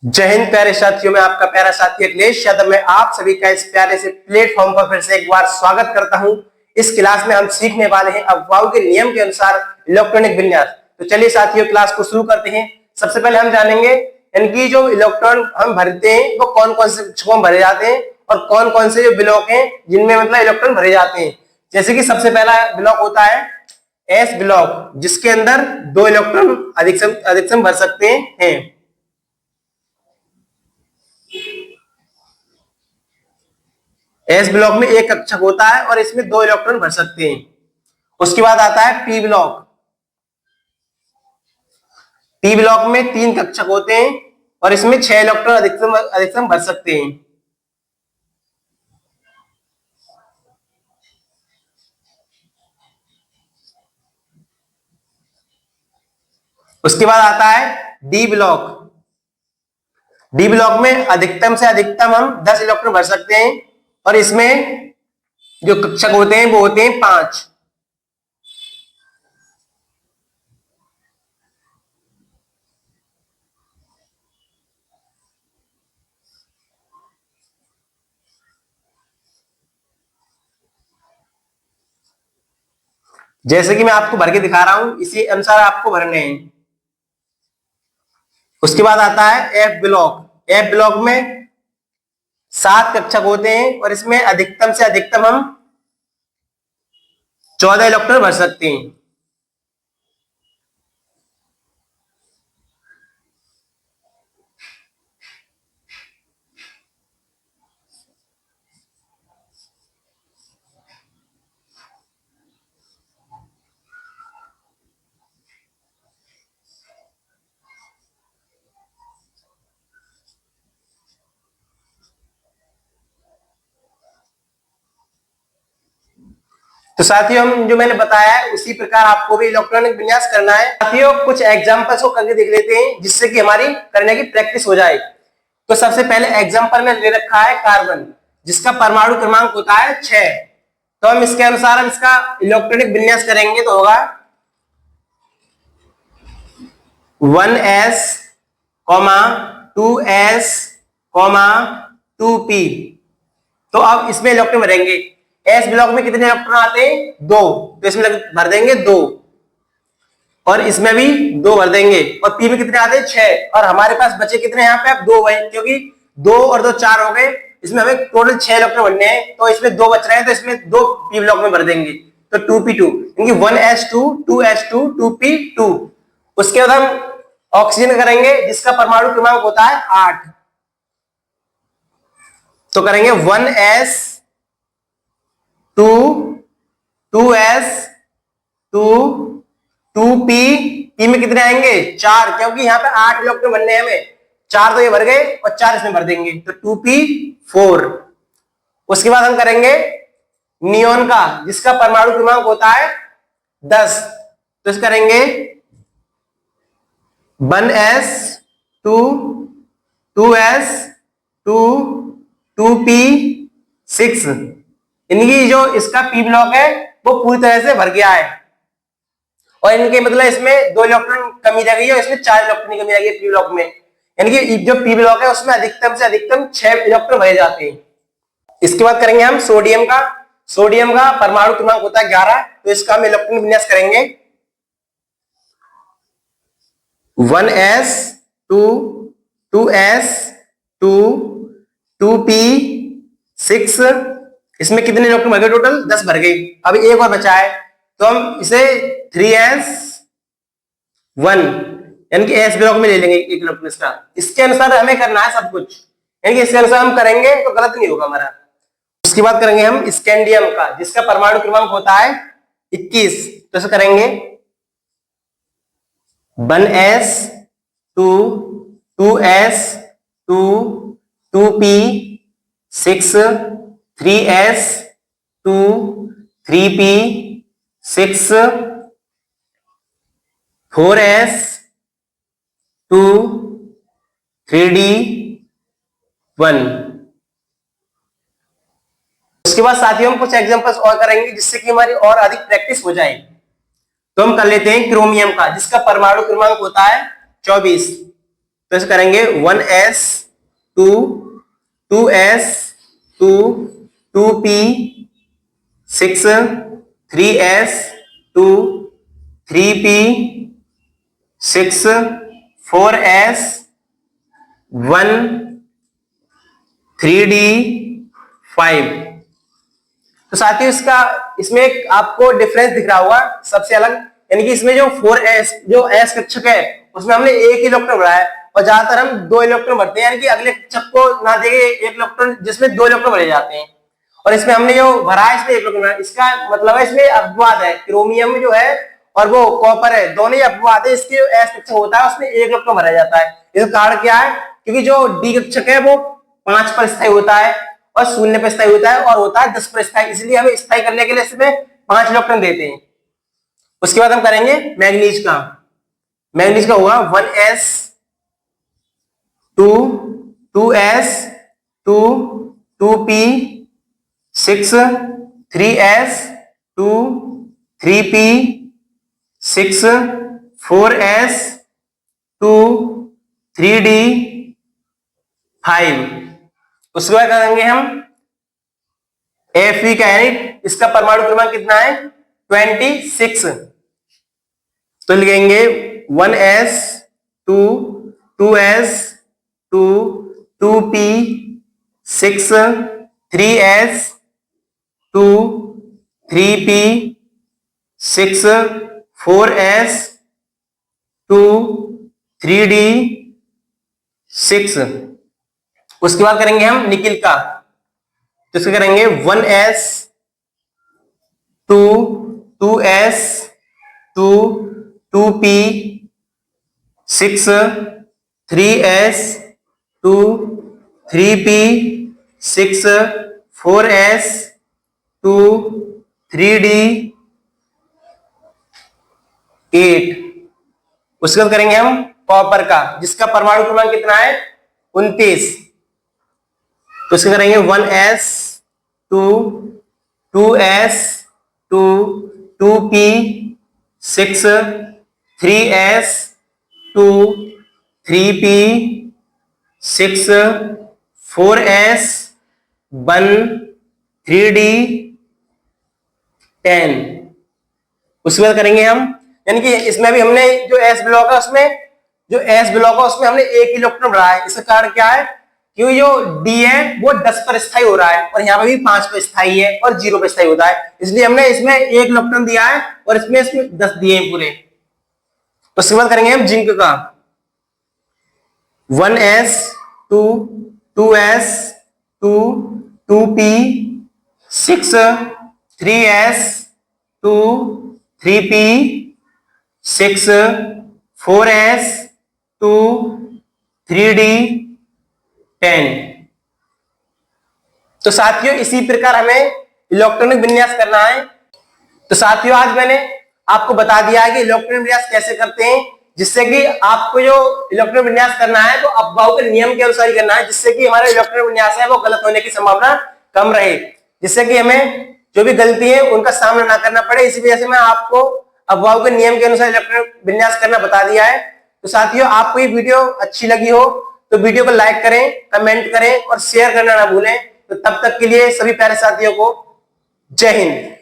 जय हिंद प्यारे साथियों, मैं आपका प्यारा साथी अखिलेश यादव। मैं आप सभी का इस प्यारे से प्लेटफॉर्म पर फिर से एक बार स्वागत करता हूं। इस क्लास में हम सीखने वाले हैं अफवाहों के नियम के अनुसार इलेक्ट्रॉनिक विन्यास। तो चलिए साथियों, क्लास को शुरू करते हैं। सबसे पहले हम जानेंगे इनकी जो इलेक्ट्रॉन हम भरते हैं वो कौन कौन से कक्षकों भरे जाते हैं और कौन कौन से जो ब्लॉक हैं जिनमें मतलब इलेक्ट्रॉन भरे जाते हैं। जैसे कि सबसे पहला ब्लॉक होता है एस ब्लॉक, जिसके अंदर 2 इलेक्ट्रॉन अधिकतम भर सकते हैं। एस ब्लॉक में एक कक्षक होता है और इसमें 2 इलेक्ट्रॉन भर सकते हैं। उसके बाद आता है पी ब्लॉक। पी ब्लॉक में 3 कक्षक होते हैं और इसमें 6 इलेक्ट्रॉन अधिकतम भर सकते हैं। उसके बाद आता है डी ब्लॉक। डी ब्लॉक में अधिकतम से अधिकतम हम 10 इलेक्ट्रॉन भर सकते हैं और इसमें जो कक्षक होते हैं वो होते हैं 5। जैसे कि मैं आपको भर के दिखा रहा हूं, इसी अनुसार आपको भरने हैं। उसके बाद आता है एफ ब्लॉक। एफ ब्लॉक में 7 कक्षक होते हैं और इसमें अधिकतम से अधिकतम हम 14 इलेक्ट्रॉन भर सकते हैं। तो साथियों, हम जो मैंने बताया है उसी प्रकार आपको भी इलेक्ट्रॉनिक विन्यास करना है। साथियों, कुछ एग्जांपल्स को करके देख लेते हैं जिससे कि हमारी करने की प्रैक्टिस हो जाए। तो सबसे पहले एग्जांपल में ले रखा है कार्बन, जिसका परमाणु क्रमांक होता है 6। तो हम इसके अनुसार हम इसका इलेक्ट्रॉनिक विन्यास करेंगे तो होगा 1s, 2s, 2p। तो अब इसमें इलेक्ट्रॉन भरेंगे। एस ब्लॉक में कितने इलेक्ट्रॉन आते हैं? 2, तो इसमें भर देंगे 2 और इसमें भी 2 भर देंगे। और पी में कितने आते हैं? 6। और हमारे पास बचे कितने यहाँ पे? अब 2 भाई, क्योंकि 2 और 2 4 हो गए। इसमें हमें टोटल 6 इलेक्ट्रॉन भरने हैं, तो इसमें 2 बच रहे हैं, तो इसमें 2 पी ब्लॉक में भर देंगे। तो 2p2 क्योंकि 1s2, 2s2, 2p2। उसके बाद हम ऑक्सीजन करेंगे जिसका परमाणु क्रमांक होता है 8। तो करेंगे 1s 2, 2s 2, 2p। पी में कितने आएंगे? 4, क्योंकि यहाँ पे 8 इलेक्ट्रॉन बनने हैं हमें। 4 तो ये भर गए और 4 इसमें भर देंगे, तो 2p4। उसके बाद हम करेंगे नियोन का, जिसका परमाणु क्रमांक होता है 10। तो इस करेंगे 1s 2, 2s 2, 2p6। इनकी जो इसका पी ब्लॉक है वो पूरी तरह से भर गया है और इनके मतलब इसमें 2 इलेक्ट्रॉन कमी रह गई है और इसमें 4 इलेक्ट्रॉन की कमी रह गई है पी ब्लॉक में। यानी कि जो पी ब्लॉक है उसमें अधिकतम से अधिकतम 6 इलेक्ट्रॉन भरे जाते हैं। इसके बाद करेंगे हम सोडियम का। सोडियम का परमाणु क्रमांक होता है 11। तो इसका हम इलेक्ट्रॉन विन्यास करेंगे 1s 2, 2s 2, 2p6। इसमें कितने इलेक्ट्रॉन भर गए? टोटल 10 भर गए। अभी एक और बचा है, तो हम इसे 3s1 यानी कि एस ब्लॉक में ले लेंगे एक इलेक्ट्रॉन इसका। इसके अनुसार हमें करना है सब कुछ, यानी कि इसके अनुसार हम करेंगे तो गलत नहीं होगा हमारा। उसके बाद करेंगे हम स्कैंडियम का, जिसका परमाणु क्रमांक होता है 21। तो इसे करेंगे 1s 2, 2s 2, 2p6, 3s 2, 3p6, 4s 2, 3d1। उसके बाद साथियों हम कुछ एग्जांपल्स और करेंगे जिससे कि हमारी और अधिक प्रैक्टिस हो जाए। तो हम कर लेते हैं क्रोमियम का, जिसका परमाणु क्रमांक होता है 24। तो इसे करेंगे 1s 2 2s 2 2p 6 3s 2 3p 6 4s 1 3d 5। तो साथियों इसमें एक आपको डिफरेंस दिख रहा होगा सबसे अलग, यानी कि इसमें जो 4s जो s कक्षक है उसमें हमने एक इलेक्ट्रॉन भरा है और ज्यादातर हम 2 इलेक्ट्रॉन भरते हैं, यानी कि अगले कक्षक को ना देके एक इलेक्ट्रॉन जिसमें 2 इलेक्ट्रॉन भरे जाते हैं, और इसमें हमने जो भरा है इसमें एक इलेक्ट्रॉन भरा है। इसका मतलब है इसमें अपवाद है, क्रोमियम जो है और वो कॉपर है दोनों ही अपवाद है, इसके s कक्षक होता है उसमें एक इलेक्ट्रॉन भरा जाता है। इसका कारण क्या है, क्योंकि जो d कक्षक है वो 5 पर स्थायी होता है और 0 पर स्थायी होता है और होता है 10 पर स्थायी, इसलिए हमें स्थायी करने के लिए इसमें 5 इलेक्ट्रॉन देते हैं। उसके बाद हम करेंगे मैग्नीज का होगा 1s 2 2s 2 2p 6 3s 2 3p 6 4s 2 3d 5। उसके बाद करेंगे हम Fe का, यानी इसका परमाणु क्रमांक कितना है 26। तो लिखेंगे 1s 2 2s 2 2p 6 3s 2 3p 6 4s 2 3d 6। उसके बाद करेंगे हम निकिल का, तो इसका करेंगे 1s 2 2s 2 2p 6 3s 2 3p 6 4s 2 3d 8। उसके बाद करेंगे हम कॉपर का, जिसका परमाणु क्रमांक कितना है 29। तो इसके करेंगे 1s 2 2s 2 2p 6 3s 2 3p 6 4s 1 3d 10। उसके बाद करेंगे हम, यानी कि इसमें भी हमने जो s ब्लॉक है उसमें हमने एक इलेक्ट्रॉन भरा है। इसका कारण क्या है, क्योंकि जो D है वो 10 पर स्थायी हो रहा है और यहाँ पे भी 5 पर स्थायी है और 0 पर स्थायी होता है, इसलिए हमने इसमें एक इलेक्ट्रॉन दिया है और इसमें 10 दिए हैं पूरे। उसके बाद करेंगे हम जिंक का 1s 2 2s 2 2p 6 3s 2 3p 6 4s 2 3d 10। तो साथियों इसी प्रकार हमें इलेक्ट्रॉनिक विन्यास करना है। तो साथियों आज मैंने आपको बता दिया है कि इलेक्ट्रॉनिक विन्यास कैसे करते हैं, जिससे कि आपको जो इलेक्ट्रॉनिक विन्यास करना है तो अफबाउ के नियम के अनुसार ही करना है, जिससे कि हमारा इलेक्ट्रॉनिक विन्यास है वो गलत होने की संभावना कम रहे, जिससे कि हमें जो भी गलती है उनका सामना ना करना पड़े। इसी वजह से मैं आपको अफबाउ के नियम के अनुसार इलेक्ट्रॉनिक विन्यास करना बता दिया है। तो साथियों आपको ये वीडियो अच्छी लगी हो तो वीडियो को लाइक करें, कमेंट करें और शेयर करना ना भूलें। तो तब तक के लिए सभी प्यारे साथियों को जय हिंद।